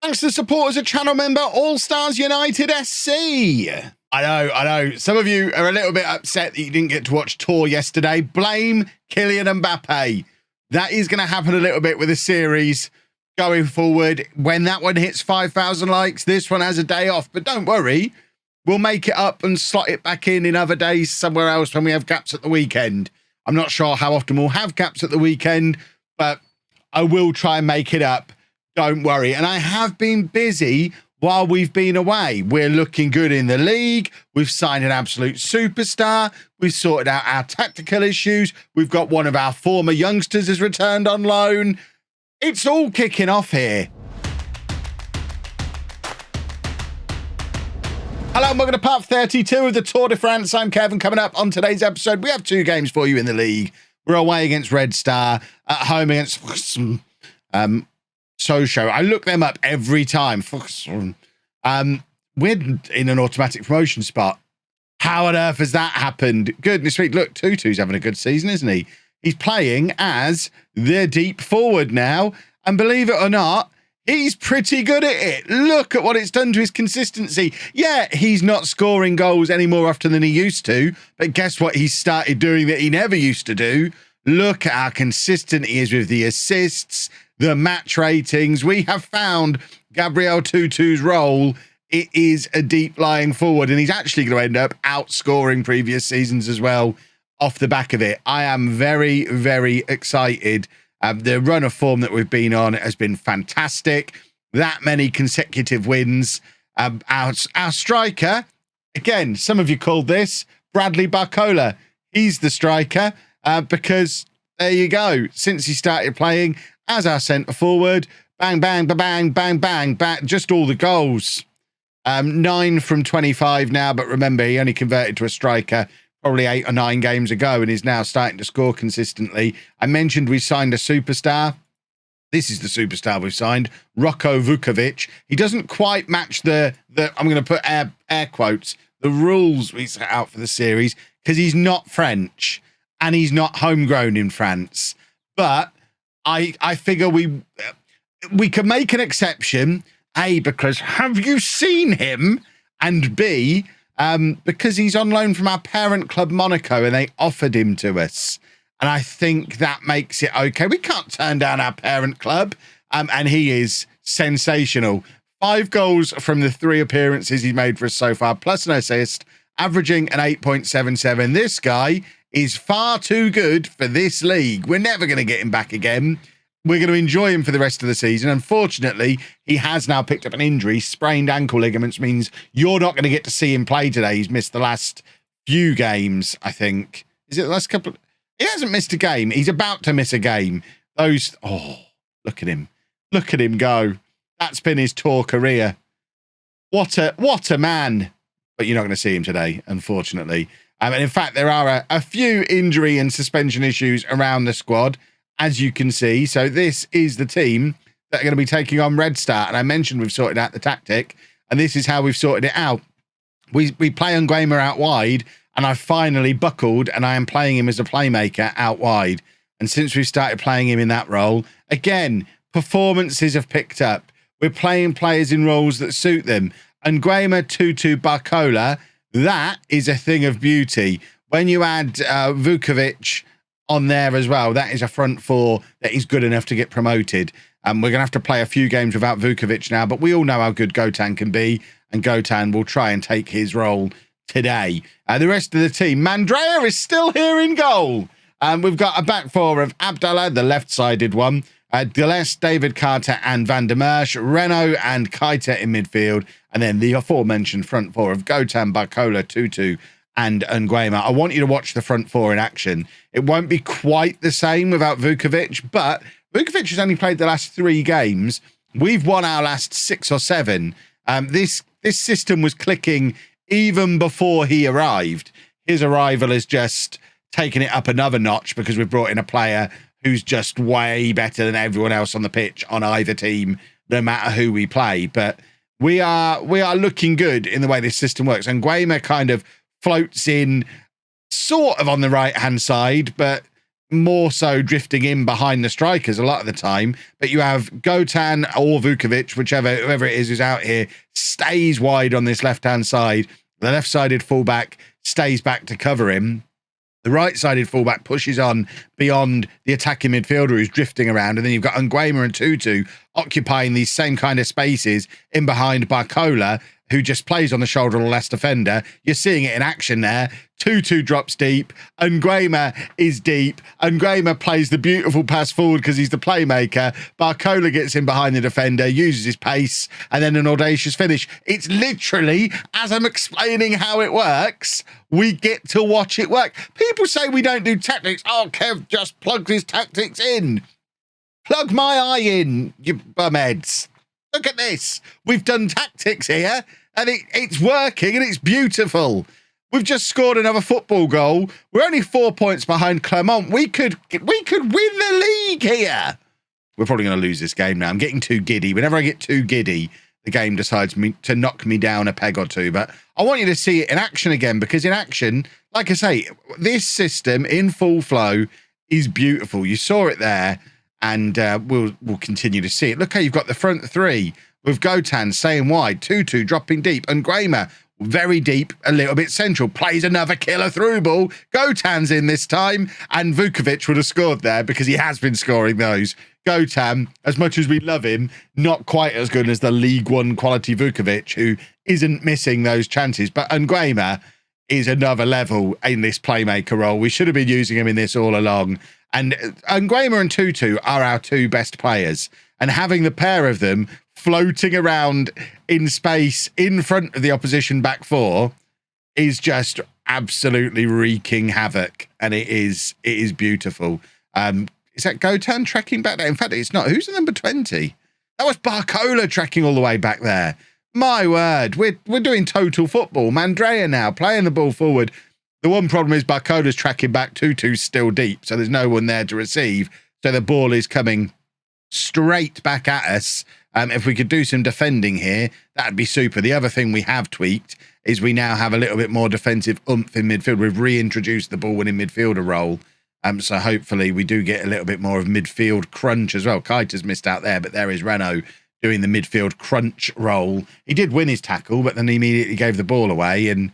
Thanks to support as a channel member, All Stars United SC. I know. Some of you are a little bit upset that you didn't get to watch Tour yesterday. Blame Kylian Mbappe. That is going to happen a little bit with the series going forward. When that one hits 5,000 likes, this one has a day off. But don't worry, we'll make it up and slot it back in other days somewhere else when we have gaps at the weekend. I'm not sure how often we'll have gaps at the weekend, but I will try and make it up. Don't worry. And I have been busy while we've been away. We're looking good in the league. We've signed an absolute superstar. We've sorted out our tactical issues. We've got one of our former youngsters has returned on loan. It's all kicking off here. Hello and welcome to part 32 of the Tour de France. I'm Kevin. Coming up on today's episode, we have two games for you in the league. We're away against Red Star, at home against Sochaux. I look them up every time. We're in an automatic promotion spot. How on earth has that happened? Goodness me. Look, Tutu's having a good season, isn't he? He's playing as the deep forward now. And believe it or not, he's pretty good at it. Look at what it's done to his consistency. Yeah, he's not scoring goals any more often than he used to. But guess what he's started doing that he never used to do? Look at how consistent he is with the assists, the match ratings. We have found Gabriel Tutu's role. It is a deep lying forward, and he's actually going to end up outscoring previous seasons as well off the back of it. I am very, very excited. The run of form that we've been on has been fantastic. That many consecutive wins. Our striker, again, some of you called this Bradley Barcola. He's the striker because there you go. Since he started playing as our centre forward, bang, bang, bang, bang, bang, bang, just all the goals. 9 from 25 now, but remember, he only converted to a striker probably 8 or 9 games ago and is now starting to score consistently. I mentioned we signed a superstar. This is the superstar we've signed, Roko Vukovic. He doesn't quite match the I'm going to put air quotes, the rules we set out for the series, because he's not French and he's not homegrown in France. But I figure we can make an exception, A, because have you seen him? And B, because he's on loan from our parent club, Monaco, and they offered him to us. And I think that makes it okay. We can't turn down our parent club. And he is sensational. 5 goals from the 3 appearances he's made for us so far, plus an assist, averaging an 8.77. This guy is far too good for this league. We're never going to get him back again. We're going to enjoy him for the rest of the season. Unfortunately, he has now picked up an injury. Sprained ankle ligaments means you're not going to get to see him play today. He's missed the last few games, I think. Is it the last couple? He hasn't missed a game. He's about to miss a game. Oh, look at him. Look at him go. That's been his tour career. What a man. But you're not going to see him today, unfortunately. And in fact, there are a few injury and suspension issues around the squad, as you can see. So this is the team that are going to be taking on Red Star. And I mentioned we've sorted out the tactic, and this is how we've sorted it out. We play Nguema out wide, and I finally buckled, and I am playing him as a playmaker out wide. And since we've started playing him in that role, again, performances have picked up. We're playing players in roles that suit them. Nguema, Tutu, Barcola, that is a thing of beauty. When you add Vukovic on there as well, that is a front 4 that is good enough to get promoted. We're going to have to play a few games without Vukovic now, but we all know how good Gotan can be, and Gotan will try and take his role today. The rest of the team, Mandrea is still here in goal. We've got a back 4 of Abdallah, the left-sided one, Deleste, David Carter and Van der Merch, Renault and Keita in midfield, and then the aforementioned front 4 of Gotan, Barcola, Tutu and Nguema. I want you to watch the front 4 in action. It won't be quite the same without Vukovic, but Vukovic has only played the last 3 games. We've won our last 6 or 7. This system was clicking even before he arrived. His arrival has just taken it up another notch because we've brought in a player who's just way better than everyone else on the pitch on either team, no matter who we play. But we are looking good in the way this system works. And Nguema kind of floats in sort of on the right-hand side, but more so drifting in behind the strikers a lot of the time. But you have Gotan or Vukovic, whoever it is who's out here, stays wide on this left-hand side. The left-sided fullback stays back to cover him. The right-sided fullback pushes on beyond the attacking midfielder who's drifting around. And then you've got Nguema and Tutu occupying these same kind of spaces in behind Barcola, who just plays on the shoulder of the last defender. You're seeing it in action there. Tutu drops deep. Nguema is deep. Nguema plays the beautiful pass forward because he's the playmaker. Barcola gets in behind the defender, uses his pace, and then an audacious finish. It's literally, as I'm explaining how it works, we get to watch it work. People say we don't do tactics. Oh, Kev just plugs his tactics in. Plug my eye in, you bumheads. Look at this. We've done tactics here, and it's working, and it's beautiful. We've just scored another football goal. We're only 4 points behind Clermont. We could win the league here. We're probably going to lose this game now. I'm getting too giddy. Whenever I get too giddy, the game decides to knock me down a peg or two. But I want you to see it in action again, because in action, like I say, this system in full flow is beautiful. You saw it there. And we'll continue to see it. Look how you've got the front three with Gotan staying wide, Tutu dropping deep, and Nguema very deep, a little bit central, plays another killer through ball. Gotan's in this time, and Vukovic would have scored there because he has been scoring those. Gotan, as much as we love him, not quite as good as the League One quality Vukovic, who isn't missing those chances. But Nguema is another level in this playmaker role. We should have been using him in this all along. And Nguema and Tutu are our two best players. And having the pair of them floating around in space in front of the opposition back four is just absolutely wreaking havoc. And it is beautiful. Is that Gotan tracking back there? In fact, it's not. Who's the number 20? That was Barcola tracking all the way back there. My word, we're doing total football. Mandrea now playing the ball forward. The one problem is Barcola's tracking back, Tutu's still deep, so there's no one there to receive. So the ball is coming straight back at us. If we could do some defending here, that'd be super. The other thing we have tweaked is we now have a little bit more defensive oomph in midfield. We've reintroduced the ball-winning midfielder role. So hopefully we do get a little bit more of midfield crunch as well. Keita's missed out there, but there is Renault doing the midfield crunch role. He did win his tackle, but then he immediately gave the ball away. And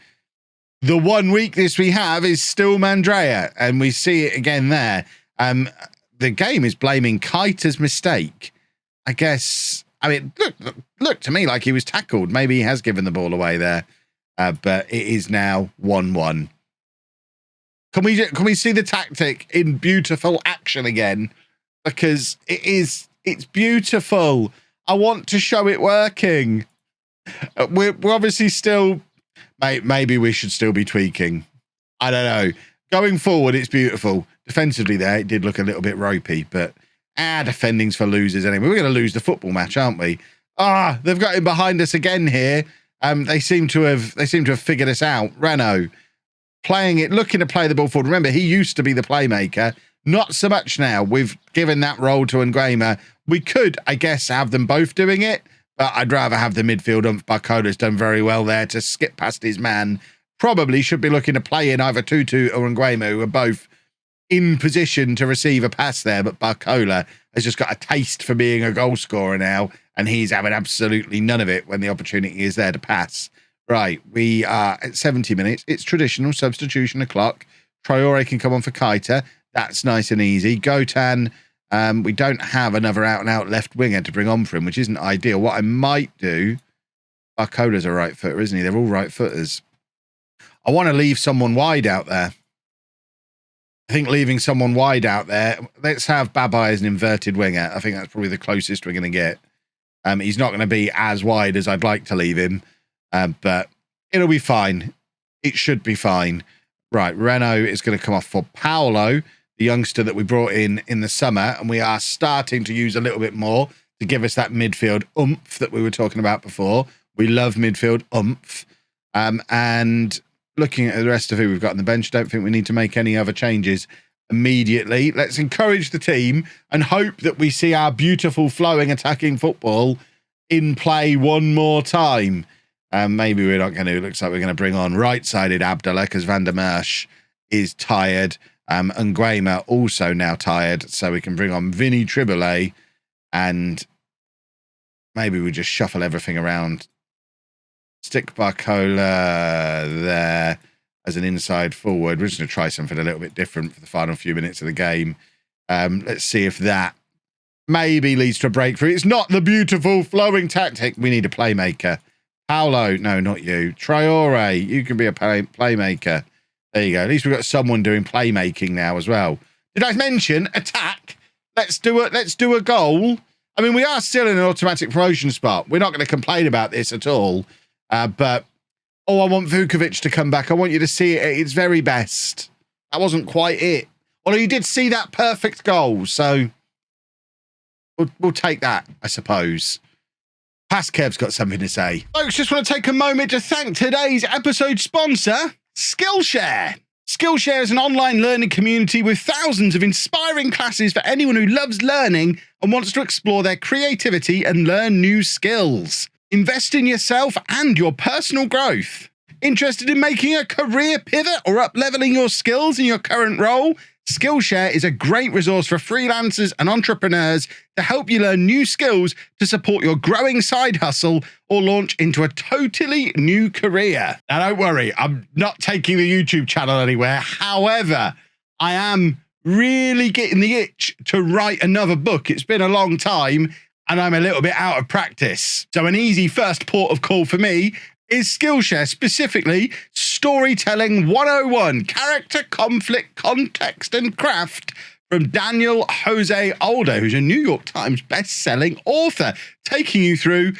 the one weakness we have is still Mandrea, and we see it again there. The game is blaming Keita's mistake. I guess, I mean, look to me like he was tackled. Maybe he has given the ball away there, but it is now 1-1. Can we see the tactic in beautiful action again? Because it's beautiful. I want to show it working. We're obviously still... Maybe we should still be tweaking. I don't know. Going forward, it's beautiful. Defensively there, it did look a little bit ropey, but defending's for losers anyway. We're going to lose the football match, aren't we? They've got him behind us again here. They seem to have figured us out. Renault playing it, looking to play the ball forward. Remember, he used to be the playmaker. Not so much now. We've given that role to Nguema. We could, I guess, have them both doing it, but I'd rather have the midfield oomph. Barcola's done very well there to skip past his man. Probably should be looking to play in either Tutu or Nguema, who are both in position to receive a pass there, but Barcola has just got a taste for being a goal scorer now, and he's having absolutely none of it when the opportunity is there to pass. Right, we are at 70 minutes. It's traditional substitution o'clock. Traore can come on for Keita. That's nice and easy. Gotan, we don't have another out-and-out left winger to bring on for him, which isn't ideal. What I might do... Barcola's a right footer, isn't he? They're all right footers. I want to leave someone wide out there. I think leaving someone wide out there... Let's have Babai as an inverted winger. I think that's probably the closest we're going to get. He's not going to be as wide as I'd like to leave him, but it'll be fine. It should be fine. Right, Renault is going to come off for Paolo, the youngster that we brought in the summer, and we are starting to use a little bit more to give us that midfield oomph that we were talking about before. We love midfield oomph. And looking at the rest of who we've got on the bench, don't think we need to make any other changes immediately. Let's encourage the team and hope that we see our beautiful flowing attacking football in play one more time. Maybe we're not going to. It looks like we're going to bring on right-sided Abdallah because Van der Merch is tired. And Nguema also now tired, so we can bring on Vinny Triboulet, and maybe we just shuffle everything around. Stick Barcola there as an inside forward. We're just going to try something a little bit different for the final few minutes of the game. Let's see if that maybe leads to a breakthrough. It's not the beautiful flowing tactic. We need a playmaker. Paolo, no, not you. Traore, you can be a playmaker. There you go. At least we've got someone doing playmaking now as well. Did I mention attack? Let's do a goal. I mean, we are still in an automatic promotion spot. We're not going to complain about this at all. But, I want Vukovic to come back. I want you to see it at its very best. That wasn't quite it. Although you did see that perfect goal. So we'll take that, I suppose. Paskev's got something to say. Folks, just want to take a moment to thank today's episode sponsor, Skillshare. Skillshare is an online learning community with thousands of inspiring classes for anyone who loves learning and wants to explore their creativity and learn new skills. Invest in yourself and your personal growth. Interested in making a career pivot or up-leveling your skills in your current role? Skillshare is a great resource for freelancers and entrepreneurs to help you learn new skills to support your growing side hustle or launch into a totally new career. Now, don't worry, I'm not taking the YouTube channel anywhere. However, I am really getting the itch to write another book. It's been a long time and I'm a little bit out of practice. So an easy first port of call for me is Skillshare, specifically Storytelling 101, Character, Conflict, Context, and Craft from Daniel Jose Older, who's a New York Times best-selling author, taking you through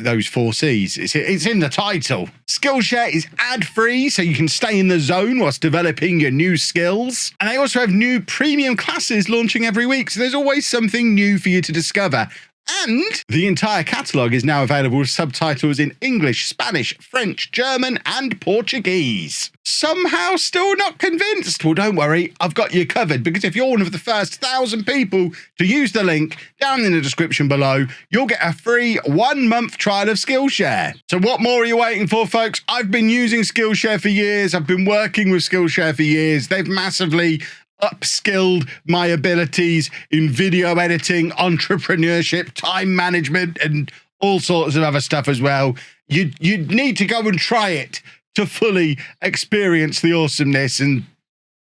those 4 C's. It's in the title. Skillshare is ad-free, so you can stay in the zone whilst developing your new skills. And they also have new premium classes launching every week, so there's always something new for you to discover. And the entire catalogue is now available with subtitles in English, Spanish, French, German, and Portuguese. Somehow still not convinced? Well, don't worry, I've got you covered, because if you're one of the first 1,000 people to use the link down in the description below, you'll get a free 1-month trial of Skillshare. So what more are you waiting for, folks? I've been using Skillshare for years. I've been working with Skillshare for years. They've massively upskilled my abilities in video editing, entrepreneurship, time management, and all sorts of other stuff as well. You need to go and try it to fully experience the awesomeness. And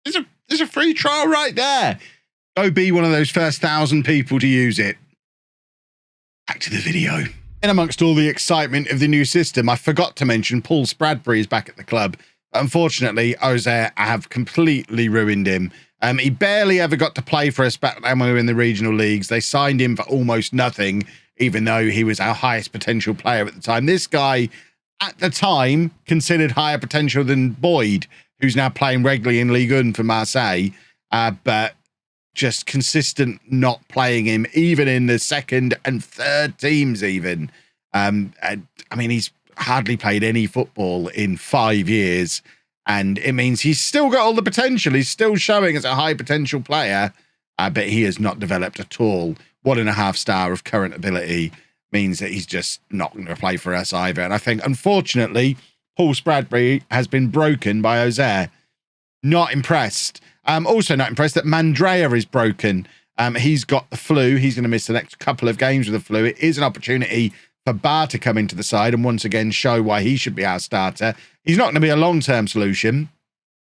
there's a free trial right there. Go be one of those first 1,000 people to use it. Back to the video. In amongst all the excitement of the new system, I forgot to mention Paul Spradbury is back at the club. Unfortunately, Jose have completely ruined him. He barely ever got to play for us back when we were in the regional leagues. They signed him for almost nothing, even though he was our highest potential player at the time. This guy, at the time, considered higher potential than Boyd, who's now playing regularly in Ligue 1 for Marseille, but just consistent not playing him, even in the second and third teams even. I mean, he's hardly played any football in 5 years. And it means he's still got all the potential. He's still showing as a high potential player, but he has not developed at all. 1.5 star of current ability means that he's just not going to play for us either. And I think, unfortunately, Paul Spradbury has been broken by Jose. Not impressed. Also not impressed that Mandrea is broken. He's got the flu. He's going to miss the next couple of games with the flu. It is an opportunity for Bar to come into the side and once again show why he should be our starter. He's not going to be a long-term solution.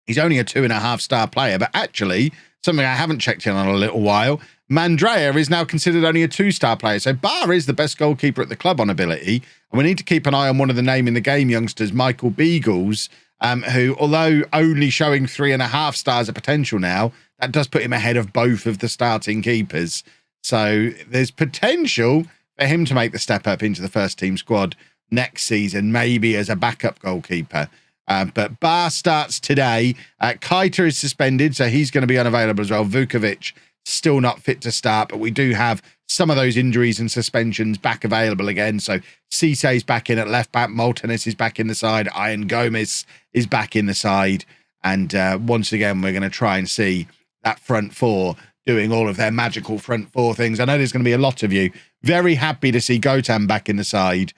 He's only a 2.5 star player, but actually, something I haven't checked in on a little while, Mandrea is now considered only a 2-star player. So Bar is the best goalkeeper at the club on ability. And we need to keep an eye on one of the name in the game youngsters, Michael Beagles, who, although only showing 3.5 stars of potential now, that does put him ahead of both of the starting keepers. So there's potential for him to make the step up into the first team squad next season, maybe as a backup goalkeeper. But Bar starts today. Keita is suspended, so he's going to be unavailable as well. Vukovic still not fit to start, but we do have some of those injuries and suspensions back available again. So Cisse's back in at left back. Moltenis is back in the side. Ian Gomez is back in the side. And once again, we're going to try and see that front four doing all of their magical front four things. I know there's going to be a lot of you very happy to see Gotan back in the side.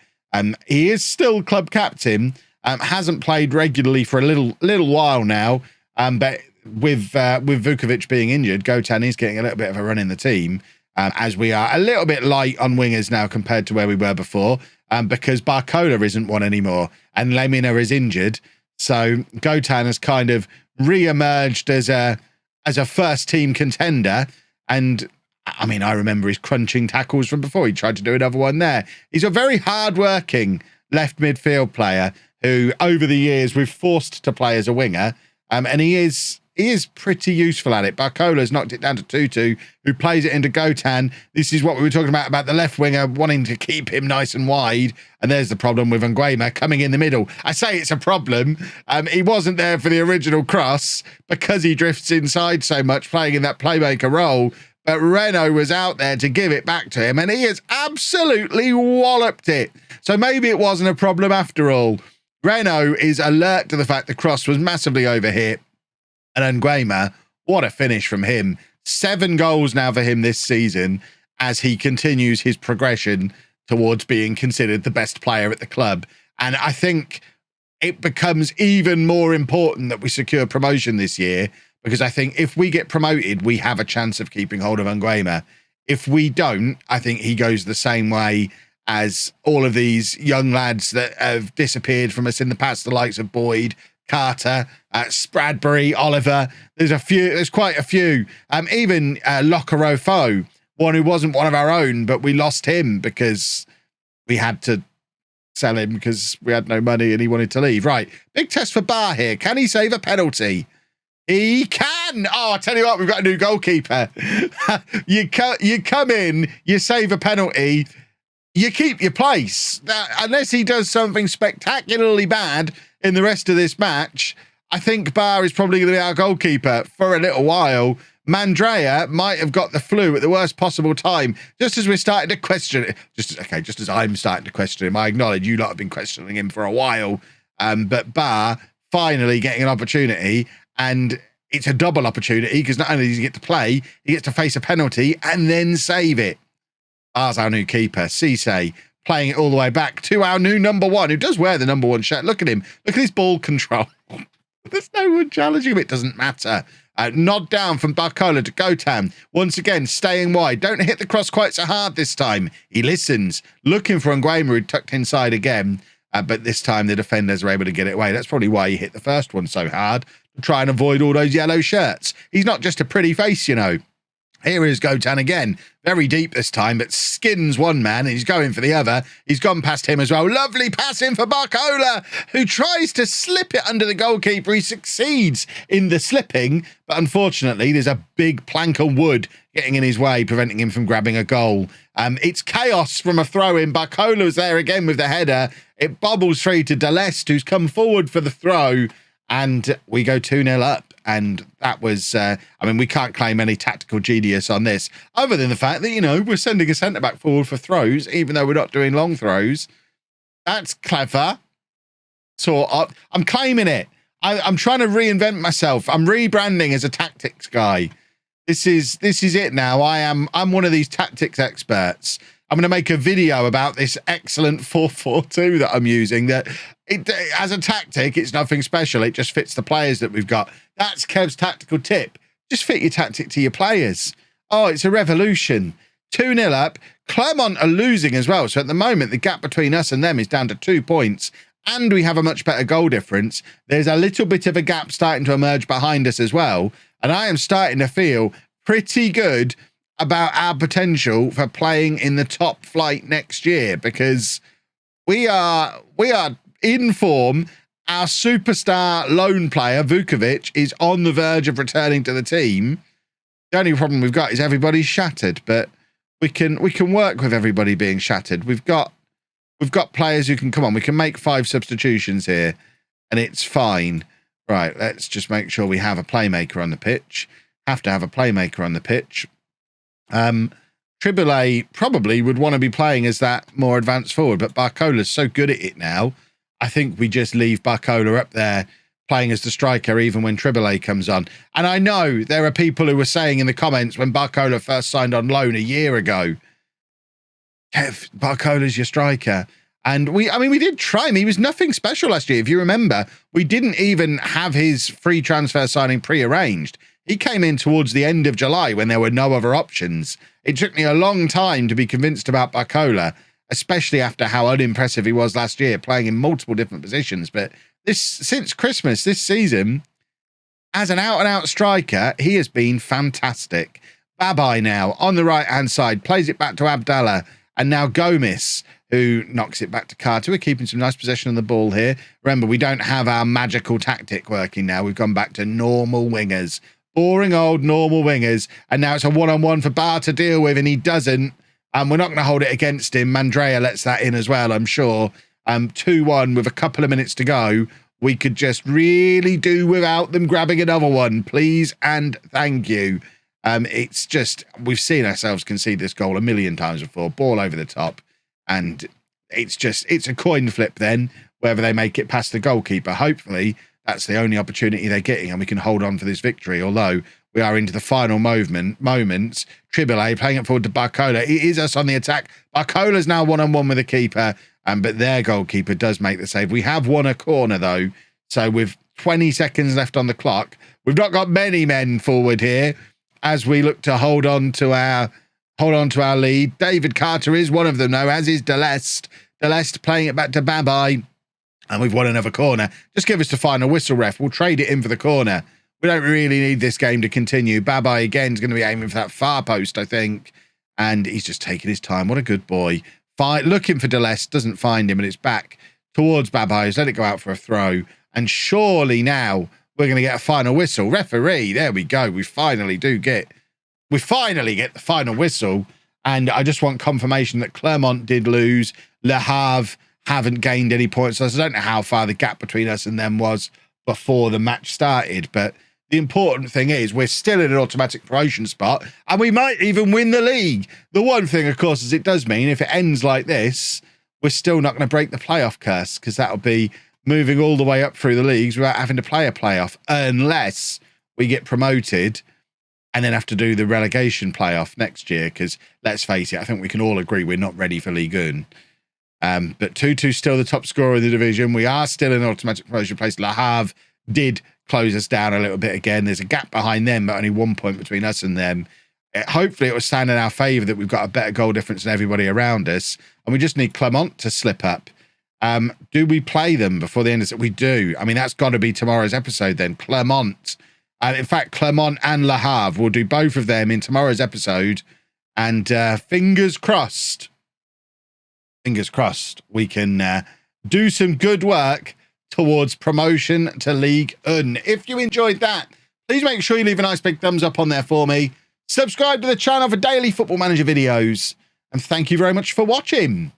He is still club captain, hasn't played regularly for a little while now, but with Vukovic being injured, Gotan is getting a little bit of a run in the team, as we are a little bit light on wingers now compared to where we were before, because Barcola isn't one anymore and Lemina is injured. So Gotan has kind of re-emerged as a first team contender. And I mean, I remember his crunching tackles from before. He tried to do another one there. He's a very hard-working left midfield player who over the years we've forced to play as a winger. And he is pretty useful at it. Barcola's knocked it down to Tutu, who plays it into Gotan. This is what we were talking about the left winger wanting to keep him nice and wide. And there's the problem with Nguema coming in the middle. I say it's a problem. He wasn't there for the original cross because he drifts inside so much, playing in that playmaker role. But Renault was out there to give it back to him, and he has absolutely walloped it. So maybe it wasn't a problem after all. Renault is alert to the fact the cross was massively overhit. And Nguema, what a finish from him. 7 goals now for him this season as he continues his progression towards being considered the best player at the club. And I think it becomes even more important that we secure promotion this year, because I think if we get promoted, we have a chance of keeping hold of Nguema. If we don't, I think he goes the same way as all of these young lads that have disappeared from us in the past, the likes of Boyd, Carter, Spradbury, Oliver. There's quite a few. Even Locarofo, one who wasn't one of our own, but we lost him because we had to sell him because we had no money and he wanted to leave. Right, big test for Bar here. Can he save a penalty? He can. Oh, I tell you what, we've got a new goalkeeper. You come in, you save a penalty, you keep your place. Unless he does something spectacularly bad in the rest of this match, I think Bar is probably going to be our goalkeeper for a little while. Mandrea might have got the flu at the worst possible time, just as we're starting to question it. Just as I'm starting to question him. I acknowledge you lot have been questioning him for a while. But Bar finally getting an opportunity, and it's a double opportunity because not only does he get to play, he gets to face a penalty and then save it. Bar's our new keeper, Cisse, playing it all the way back to our new number 1, who does wear the number 1 shirt. Look at him. Look at his ball control. There's no one challenging him. It doesn't matter. Nod down from Barcola to Gotan. Once again, staying wide. Don't hit the cross quite so hard this time. He listens, looking for Nguema, who tucked inside again. But this time the defenders are able to get it away. That's probably why he hit the first one so hard, to try and avoid all those yellow shirts. He's not just a pretty face, you know. Here is Gotan again, very deep this time, but skins one man and he's going for the other. He's gone past him as well. Lovely pass in for Barcola, who tries to slip it under the goalkeeper. He succeeds in the slipping, but unfortunately there's a big plank of wood getting in his way, preventing him from grabbing a goal. It's chaos from a throw-in. Barcola's there again with the header. It bobbles free to Deleste, who's come forward for the throw, and we go 2-0 up. And that was, we can't claim any tactical genius on this, other than the fact that, we're sending a centre-back forward for throws, even though we're not doing long throws. That's clever. I'm claiming it. I'm trying to reinvent myself. I'm rebranding as a tactics guy. This is it now. I'm one of these tactics experts. I'm going to make a video about this excellent 4-4-2 that I'm using. That as a tactic, it's nothing special. It just fits the players that we've got. That's Kev's tactical tip. Just fit your tactic to your players. Oh, it's a revolution. 2-0 up. Clermont are losing as well. So at the moment, the gap between us and them is down to 2 points. And we have a much better goal difference. There's a little bit of a gap starting to emerge behind us as well. And I am starting to feel pretty good about our potential for playing in the top flight next year, because we are in form. Our superstar loan player, Vukovic, is on the verge of returning to the team. The only problem we've got is everybody's shattered, but we can work with everybody being shattered. We've got players who can come on. We can make 5 substitutions here, and it's fine. Right, let's just make sure we have a playmaker on the pitch. Have to have a playmaker on the pitch. Triboulet probably would want to be playing as that more advanced forward, but Barcola's so good at it now. I think we just leave Barcola up there playing as the striker even when Triboulet comes on. And I know there are people who were saying in the comments when Barcola first signed on loan a year ago, Kev, Barcola's your striker. And we did try him. He was nothing special last year. If you remember, we didn't even have his free transfer signing pre-arranged. He came in towards the end of July when there were no other options. It took me a long time to be convinced about Barcola, especially after how unimpressive he was last year, playing in multiple different positions. But since Christmas, this season, as an out-and-out striker, he has been fantastic. Babai now on the right-hand side, plays it back to Abdallah, and now Gomis, who knocks it back to Carter. We're keeping some nice possession on the ball here. Remember, we don't have our magical tactic working now. We've gone back to normal wingers. Boring old normal wingers. And now it's a one-on-one for Bar to deal with, and he doesn't. We're not going to hold it against him. Mandrea lets that in as well, I'm sure. 2-1 with a couple of minutes to go. We could just really do without them grabbing another one. Please and thank you. It's just, we've seen ourselves concede this goal a million times before. Ball over the top. And it's a coin flip then, whether they make it past the goalkeeper. Hopefully, that's the only opportunity they're getting, and we can hold on for this victory, although we are into the final moments. Triboulet playing it forward to Barcola. It is us on the attack. Barcola's now one-on-one with the keeper, but their goalkeeper does make the save. We have won a corner, though, so with 20 seconds left on the clock, we've not got many men forward here as we look to hold on to our lead. David Carter is one of them, though, as is Deleste. Deleste playing it back to Babai. And we've won another corner. Just give us the final whistle, ref. We'll trade it in for the corner. We don't really need this game to continue. Babai, again, is going to be aiming for that far post, I think. And he's just taking his time. What a good boy. Looking for Deleste. Doesn't find him. And it's back towards Babai. He's let it go out for a throw. And surely now we're going to get a final whistle. Referee, there we go. We finally get the final whistle, and I just want confirmation that Clermont did lose. Le Havre haven't gained any points, so I don't know how far the gap between us and them was before the match started, but the important thing is we're still in an automatic promotion spot, and we might even win the league. The one thing, of course, is it does mean if it ends like this, we're still not going to break the playoff curse, because that'll be moving all the way up through the leagues without having to play a playoff, unless we get promoted and then have to do the relegation playoff next year, because let's face it, I think we can all agree we're not ready for Ligue 1. But 2-2 still the top scorer of the division. We are still in automatic promotion place. Le Havre did close us down a little bit again. There's a gap behind them, but only 1 point between us and them. Hopefully it will stand in our favour that we've got a better goal difference than everybody around us. And we just need Clermont to slip up. Do we play them before the end of it? We do. I mean, that's got to be tomorrow's episode then. Clermont. In fact, Clermont and Le Havre, we'll do both of them in tomorrow's episode. And fingers crossed, we can do some good work towards promotion to Ligue 1. If you enjoyed that, please make sure you leave a nice big thumbs up on there for me. Subscribe to the channel for daily Football Manager videos. And thank you very much for watching.